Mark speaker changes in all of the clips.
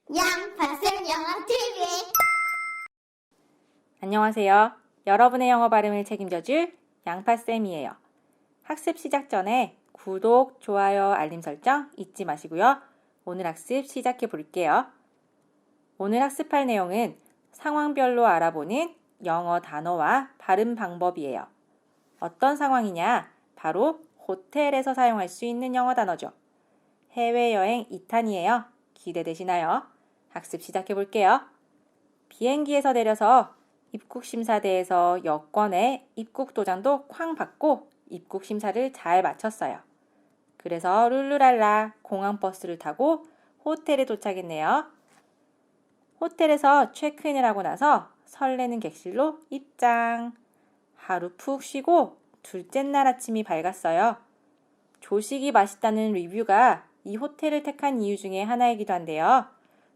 Speaker 1: 양파쌤 영어 TV.
Speaker 2: 안녕하세요. 여러분의 영어 발음을 책임져줄 양파쌤이에요. 학습 시작 전에 구독, 좋아요, 알림 설정 잊지 마시고요. 오늘 학습 시작해 볼게요. 오늘 학습할 내용은 상황별로 알아보는 영어 단어와 발음 방법이에요. 어떤 상황이냐? 바로 호텔에서 사용할 수 있는 영어 단어죠. 해외여행 2탄이에요. 기대되시나요? 학습 시작해 볼게요. 비행기에서 내려서 입국심사대에서 여권에 입국 도장도 쾅 받고 입국 심사를 잘 마쳤어요. 그래서 룰루랄라 공항버스를 타고 호텔에 도착했네요. 호텔에서 체크인을 하고 나서 설레는 객실로 입장. 하루 푹 쉬고 둘째 날 아침이 밝았어요. 조식이 맛있다는 리뷰가 이 호텔을 택한 이유 중에 하나이기도 한데요.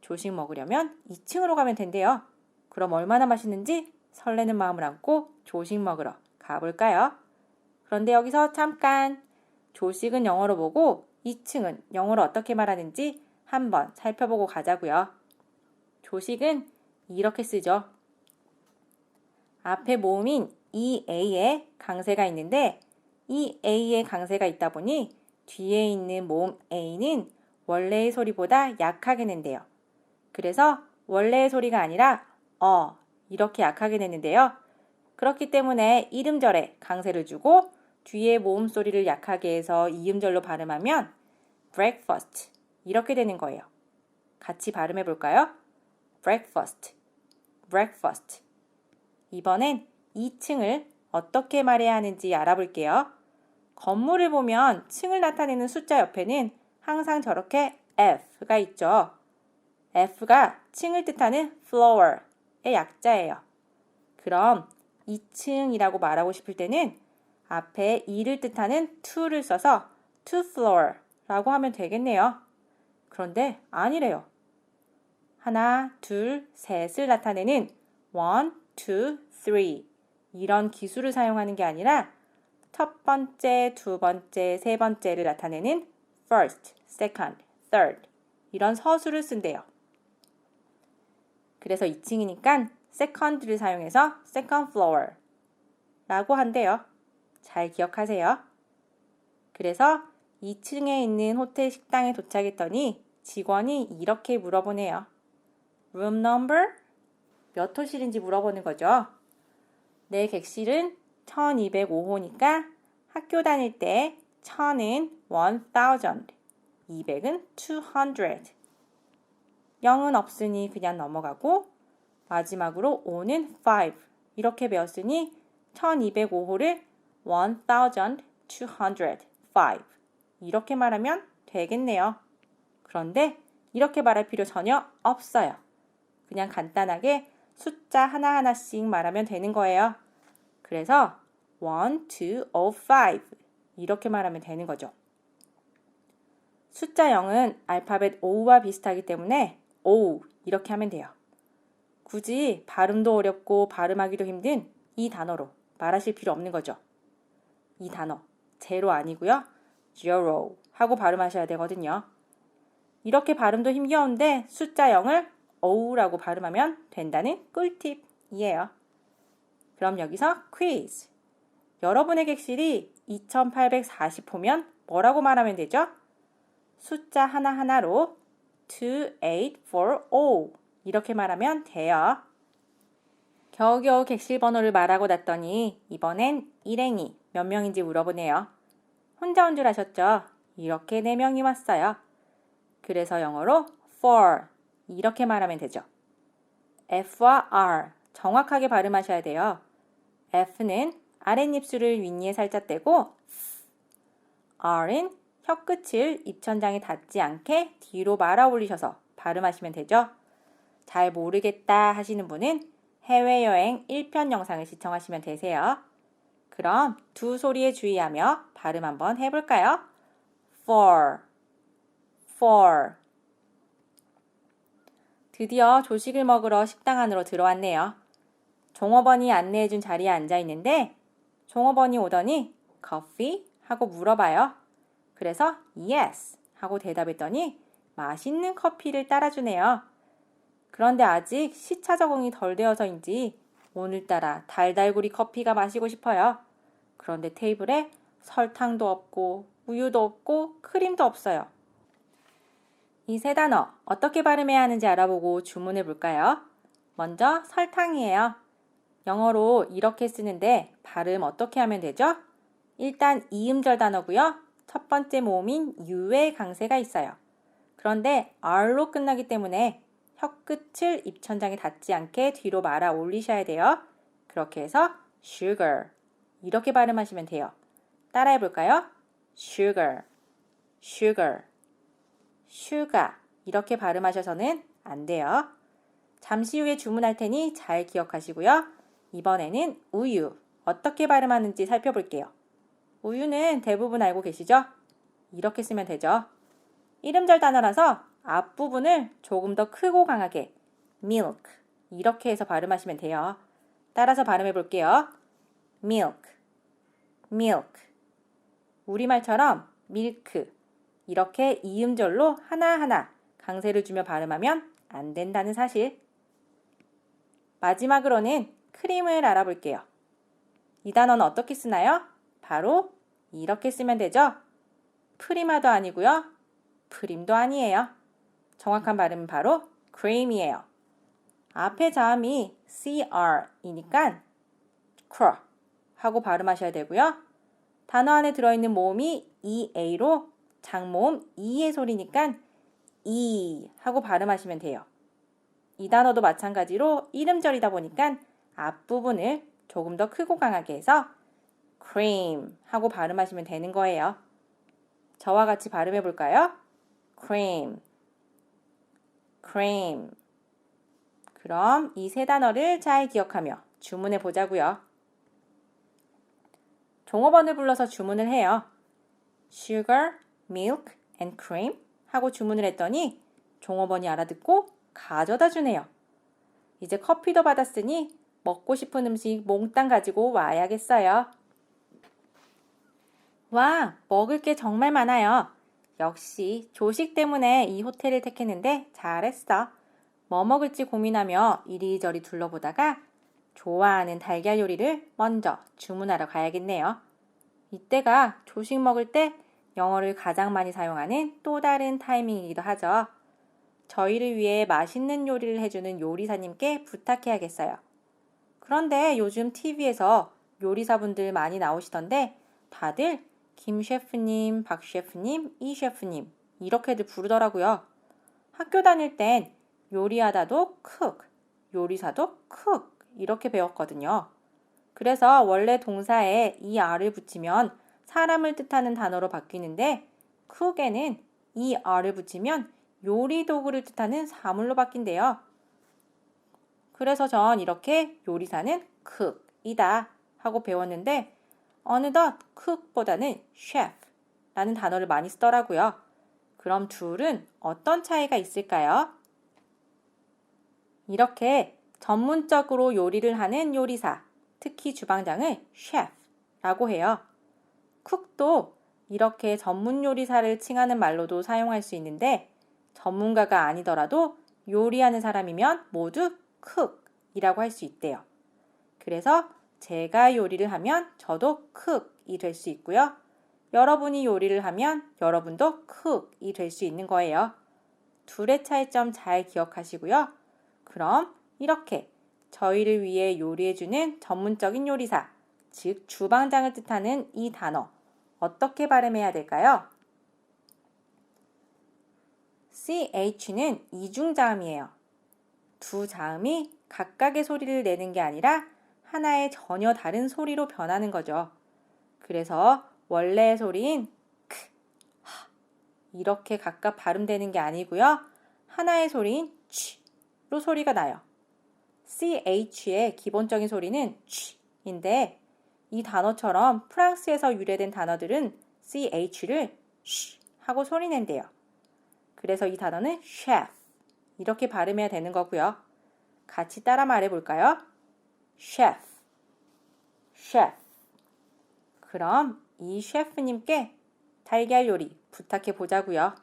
Speaker 2: 조식 먹으려면 2층으로 가면 된대요. 그럼 얼마나 맛있는지 설레는 마음을 안고 조식 먹으러 가볼까요? 그런데 여기서 잠깐! 조식은 영어로 보고 2층은 영어로 어떻게 말하는지 한번 살펴보고 가자고요. 조식은 이렇게 쓰죠. 앞에 모음인 EA에 강세가 있는데 이 A에 강세가 있다 보니 뒤에 있는 모음 A는 원래의 소리보다 약하게 낸대요. 그래서 원래의 소리가 아니라 이렇게 약하게 냈는데요. 그렇기 때문에 이음절에 강세를 주고 뒤에 모음 소리를 약하게 해서 이음절로 발음하면 breakfast 이렇게 되는 거예요. 같이 발음해 볼까요? breakfast, breakfast. 이번엔 2층을 어떻게 말해야 하는지 알아볼게요. 건물을 보면 층을 나타내는 숫자 옆에는 항상 저렇게 F가 있죠. F가 층을 뜻하는 floor의 약자예요. 그럼 2층이라고 말하고 싶을 때는 앞에 2를 뜻하는 to를 써서 to floor라고 하면 되겠네요. 그런데 아니래요. 하나, 둘, 셋을 나타내는 one, two, three 이런 기술을 사용하는 게 아니라 첫 번째, 두 번째, 세 번째를 나타내는 first, second, third 이런 서술을 쓴대요. 그래서 2층이니까 second를 사용해서 second floor 라고 한대요. 잘 기억하세요. 그래서 2층에 있는 호텔 식당에 도착했더니 직원이 이렇게 물어보네요. room number? 몇 호실인지 물어보는 거죠. 내 객실은 1205호니까 학교 다닐 때 1000은 1000, 200은 200. 0은 없으니 그냥 넘어가고 마지막으로 5는 5 이렇게 배웠으니 1205호를 1205 이렇게 말하면 되겠네요. 그런데 이렇게 말할 필요 전혀 없어요. 그냥 간단하게 숫자 하나하나씩 말하면 되는 거예요. 그래서 1205 이렇게 말하면 되는 거죠. 숫자 0은 알파벳 O와 비슷하기 때문에 O 이렇게 하면 돼요. 굳이 발음도 어렵고 발음하기도 힘든 이 단어로 말하실 필요 없는 거죠. 이 단어 제로 아니고요. zero 하고 발음하셔야 되거든요. 이렇게 발음도 힘겨운데 숫자 0을 O라고 발음하면 된다는 꿀팁이에요. 그럼 여기서 퀴즈. 여러분의 객실이 2840호면 뭐라고 말하면 되죠? 숫자 하나하나로 2840 이렇게 말하면 돼요. 겨우겨우 객실 번호를 말하고 났더니 이번엔 일행이 몇 명인지 물어보네요. 혼자 온 줄 아셨죠? 이렇게 4명이 왔어요. 그래서 영어로 four 이렇게 말하면 되죠. F와 R 정확하게 발음하셔야 돼요. F는 아랫입술을 윗니에 살짝 떼고 R은 혀끝을 입천장에 닿지 않게 뒤로 말아 올리셔서 발음하시면 되죠. 잘 모르겠다 하시는 분은 해외여행 1편 영상을 시청하시면 되세요. 그럼 두 소리에 주의하며 발음 한번 해볼까요? for, for. 드디어 조식을 먹으러 식당 안으로 들어왔네요. 종업원이 안내해준 자리에 앉아있는데 종업원이 오더니 커피? 하고 물어봐요. 그래서 yes 하고 대답했더니 맛있는 커피를 따라주네요. 그런데 아직 시차 적응이 덜 되어서인지 오늘따라 달달구리 커피가 마시고 싶어요. 그런데 테이블에 설탕도 없고 우유도 없고 크림도 없어요. 이 세 단어 어떻게 발음해야 하는지 알아보고 주문해 볼까요? 먼저 설탕이에요. 영어로 이렇게 쓰는데 발음 어떻게 하면 되죠? 일단 이음절 단어고요. 첫 번째 모음인 U의 강세가 있어요. 그런데 R로 끝나기 때문에 혀끝을 입천장에 닿지 않게 뒤로 말아 올리셔야 돼요. 그렇게 해서 sugar 이렇게 발음하시면 돼요. 따라해 볼까요? sugar, sugar, sugar 이렇게 발음하셔서는 안 돼요. 잠시 후에 주문할 테니 잘 기억하시고요. 이번에는 우유 어떻게 발음하는지 살펴볼게요. 우유는 대부분 알고 계시죠? 이렇게 쓰면 되죠. 이름절 단어라서 앞부분을 조금 더 크고 강하게 milk 이렇게 해서 발음하시면 돼요. 따라서 발음해 볼게요. milk, milk. 우리말처럼 밀크 이렇게 이음절로 하나하나 강세를 주며 발음하면 안 된다는 사실. 마지막으로는 크림을 알아볼게요. 이 단어는 어떻게 쓰나요? 바로 이렇게 쓰면 되죠. 프리마도 아니고요. 프림도 아니에요. 정확한 발음은 바로 cream이에요. 앞에 자음이 cr이니까 cr 하고 발음하셔야 되고요. 단어 안에 들어있는 모음이 ea로 장모음 e의 소리니까 e 하고 발음하시면 돼요. 이 단어도 마찬가지로 이름절이다 보니까 앞부분을 조금 더 크고 강하게 해서 cream 하고 발음하시면 되는 거예요. 저와 같이 발음해 볼까요? cream, cream. 그럼 이 세 단어를 잘 기억하며 주문해 보자고요. 종업원을 불러서 주문을 해요. sugar, milk and cream 하고 주문을 했더니 종업원이 알아듣고 가져다 주네요. 이제 커피도 받았으니 먹고 싶은 음식 몽땅 가지고 와야겠어요. 와, 먹을 게 정말 많아요. 역시 조식 때문에 이 호텔을 택했는데 잘했어. 뭐 먹을지 고민하며 이리저리 둘러보다가 좋아하는 달걀 요리를 먼저 주문하러 가야겠네요. 이때가 조식 먹을 때 영어를 가장 많이 사용하는 또 다른 타이밍이기도 하죠. 저희를 위해 맛있는 요리를 해주는 요리사님께 부탁해야겠어요. 그런데 요즘 TV에서 요리사분들 많이 나오시던데 다들 김 셰프님, 박 셰프님, 이 셰프님 이렇게들 부르더라고요. 학교 다닐 땐 요리하다도 cook, 요리사도 cook 이렇게 배웠거든요. 그래서 원래 동사에 이 r을 붙이면 사람을 뜻하는 단어로 바뀌는데 cook에는 이 r을 붙이면 요리 도구를 뜻하는 사물로 바뀐대요. 그래서 전 이렇게 요리사는 cook이다 하고 배웠는데 어느덧 cook보다는 chef라는 단어를 많이 쓰더라고요. 그럼 둘은 어떤 차이가 있을까요? 이렇게 전문적으로 요리를 하는 요리사, 특히 주방장을 chef라고 해요. 쿡도 이렇게 전문 요리사를 칭하는 말로도 사용할 수 있는데 전문가가 아니더라도 요리하는 사람이면 모두 cook이라고 할 수 있대요. 그래서 제가 요리를 하면 저도 cook이 될 수 있고요. 여러분이 요리를 하면 여러분도 cook이 될 수 있는 거예요. 둘의 차이점 잘 기억하시고요. 그럼 이렇게 저희를 위해 요리해주는 전문적인 요리사, 즉 주방장을 뜻하는 이 단어 어떻게 발음해야 될까요? CH는 이중자음이에요. 두 자음이 각각의 소리를 내는 게 아니라 하나의 전혀 다른 소리로 변하는 거죠. 그래서 원래의 소리인 크, 하 이렇게 각각 발음되는 게 아니고요. 하나의 소리인 취로 소리가 나요. CH의 기본적인 소리는 취인데 이 단어처럼 프랑스에서 유래된 단어들은 CH를 쉬 하고 소리낸대요. 그래서 이 단어는 chef 이렇게 발음해야 되는 거고요. 같이 따라 말해볼까요? chef, chef. 그럼 이 셰프님께 달걀 요리 부탁해 보자고요.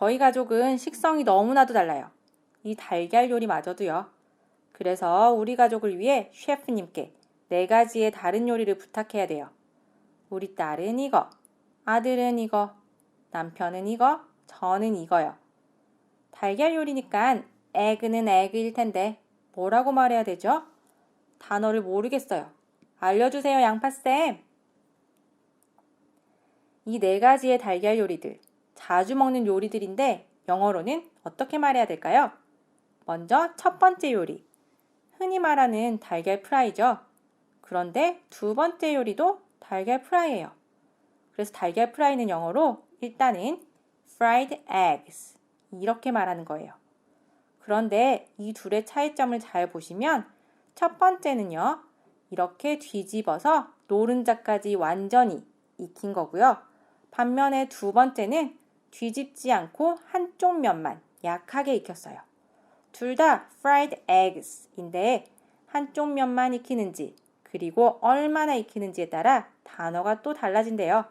Speaker 2: 저희 가족은 식성이 너무나도 달라요. 이 달걀 요리마저도요. 그래서 우리 가족을 위해 셰프님께 4가지의 다른 요리를 부탁해야 돼요. 우리 딸은 이거, 아들은 이거, 남편은 이거, 저는 이거요. 달걀 요리니까 에그는 에그일 텐데 뭐라고 말해야 되죠? 단어를 모르겠어요. 알려주세요, 양파쌤. 이 4가지의 달걀 요리들, 자주 먹는 요리들인데 영어로는 어떻게 말해야 될까요? 먼저 첫 번째 요리, 흔히 말하는 달걀 프라이죠. 그런데 두 번째 요리도 달걀 프라이예요. 그래서 달걀 프라이는 영어로 일단은 fried eggs 이렇게 말하는 거예요. 그런데 이 둘의 차이점을 잘 보시면 첫 번째는요. 이렇게 뒤집어서 노른자까지 완전히 익힌 거고요. 반면에 두 번째는 뒤집지 않고 한쪽 면만 약하게 익혔어요. 둘 다 fried eggs인데 한쪽 면만 익히는지 그리고 얼마나 익히는지에 따라 단어가 또 달라진대요.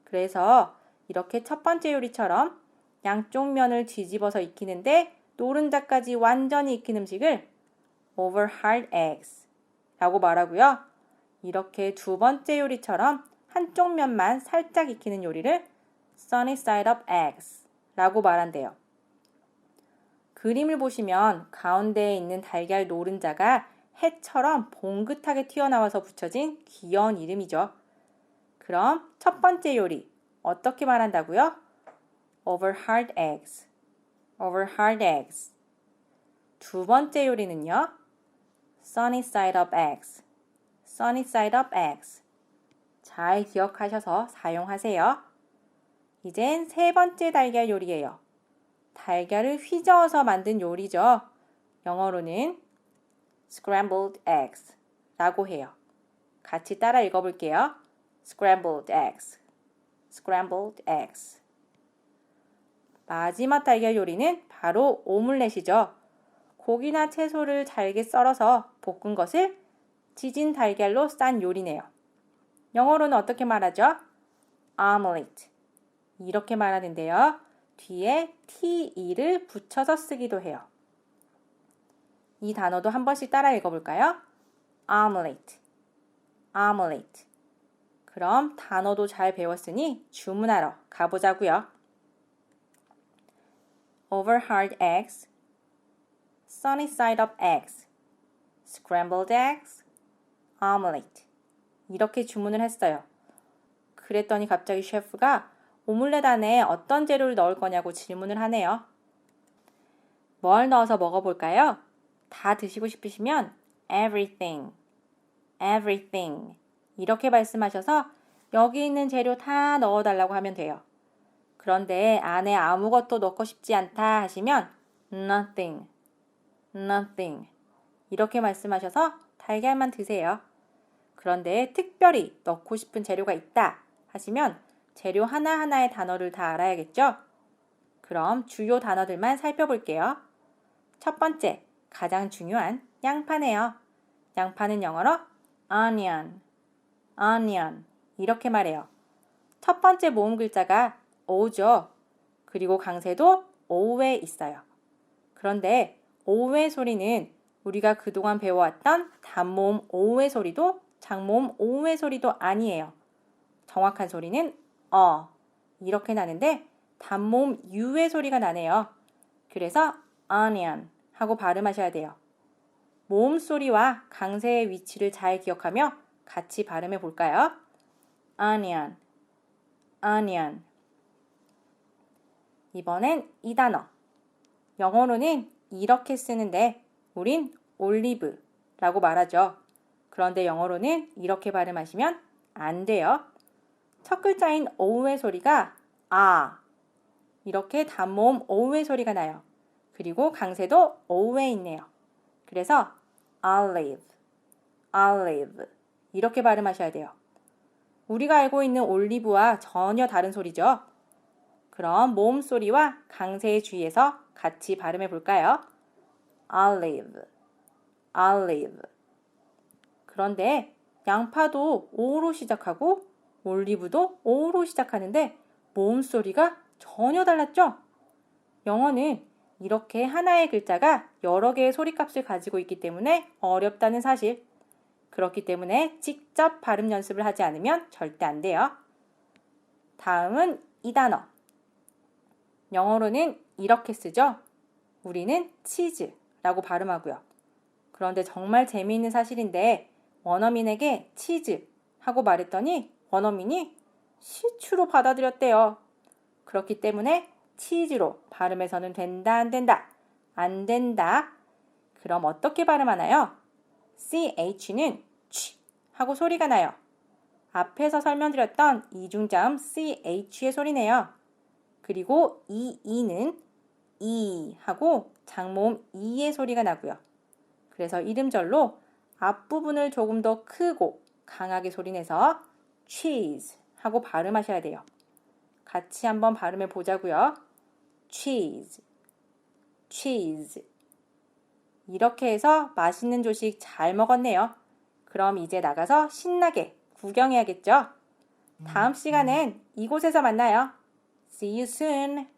Speaker 2: 그래서 이렇게 첫 번째 요리처럼 양쪽 면을 뒤집어서 익히는데 노른자까지 완전히 익힌 음식을 over hard eggs 라고 말하고요. 이렇게 두 번째 요리처럼 한쪽 면만 살짝 익히는 요리를 sunny side up eggs 라고 말한대요. 그림을 보시면 가운데에 있는 달걀 노른자가 해처럼 봉긋하게 튀어나와서 붙여진 귀여운 이름이죠. 그럼 첫 번째 요리 어떻게 말한다고요? over hard eggs, over hard eggs. 두 번째 요리는요? sunny side up eggs, sunny side up eggs. 잘 기억하셔서 사용하세요. 이젠 세 번째 달걀 요리예요. 달걀을 휘저어서 만든 요리죠. 영어로는 scrambled eggs 라고 해요. 같이 따라 읽어볼게요. scrambled eggs, scrambled eggs. 마지막 달걀 요리는 바로 오믈렛이죠. 고기나 채소를 잘게 썰어서 볶은 것을 지진 달걀로 싼 요리네요. 영어로는 어떻게 말하죠? omelette 이렇게 말하는데요. 뒤에 te를 붙여서 쓰기도 해요. 이 단어도 한 번씩 따라 읽어볼까요? omelette, omelette. 그럼 단어도 잘 배웠으니 주문하러 가보자고요. over hard eggs, sunny side up eggs, scrambled eggs, omelette. 이렇게 주문을 했어요. 그랬더니 갑자기 셰프가 오믈렛 안에 어떤 재료를 넣을 거냐고 질문을 하네요. 뭘 넣어서 먹어볼까요? 다 드시고 싶으시면 everything, everything 이렇게 말씀하셔서 여기 있는 재료 다 넣어달라고 하면 돼요. 그런데 안에 아무것도 넣고 싶지 않다 하시면 nothing, nothing 이렇게 말씀하셔서 달걀만 드세요. 그런데 특별히 넣고 싶은 재료가 있다 하시면 재료 하나하나의 단어를 다 알아야겠죠? 그럼 주요 단어들만 살펴볼게요. 첫 번째, 가장 중요한 양파네요. 양파는 영어로 onion, onion 이렇게 말해요. 첫 번째 모음 글자가 O죠. 그리고 강세도 O에 있어요. 그런데 O의 소리는 우리가 그동안 배워왔던 단모음 O의 소리도 장모음 O의 소리도 아니에요. 정확한 소리는 이렇게 나는데 단모음 U의 소리가 나네요. 그래서 onion 하고 발음하셔야 돼요. 모음 소리와 강세의 위치를 잘 기억하며 같이 발음해 볼까요? onion, onion. 이번엔 이 단어. 영어로는 이렇게 쓰는데 우린 올리브라고 말하죠. 그런데 영어로는 이렇게 발음하시면 안 돼요. 첫 글자인 O의 소리가 이렇게 단모음 O의 소리가 나요. 그리고 강세도 O에 있네요. 그래서 olive, olive 이렇게 발음하셔야 돼요. 우리가 알고 있는 올리브와 전혀 다른 소리죠. 그럼 모음 소리와 강세에 주의해서 같이 발음해 볼까요? olive, olive. 그런데 양파도 O로 시작하고 올리브도 O로 시작하는데 모음 소리가 전혀 달랐죠? 영어는 이렇게 하나의 글자가 여러 개의 소리값을 가지고 있기 때문에 어렵다는 사실. 그렇기 때문에 직접 발음 연습을 하지 않으면 절대 안 돼요. 다음은 이 단어. 영어로는 이렇게 쓰죠. 우리는 치즈라고 발음하고요. 그런데 정말 재미있는 사실인데 원어민에게 치즈 하고 말했더니 원어민이 시추로 받아들였대요. 그렇기 때문에 치즈로 발음해서는 된다, 안 된다? 안 된다. 그럼 어떻게 발음하나요? CH는 취 하고 소리가 나요. 앞에서 설명드렸던 이중자음 CH의 소리네요. 그리고 EE는 이 하고 장모음 이의 소리가 나고요. 그래서 이름절로 앞부분을 조금 더 크고 강하게 소리내서 cheese 하고 발음하셔야 돼요. 같이 한번 발음해 보자고요. cheese, cheese. 이렇게 해서 맛있는 조식 잘 먹었네요. 그럼 이제 나가서 신나게 구경해야겠죠? 다음 시간엔 이곳에서 만나요. See you soon.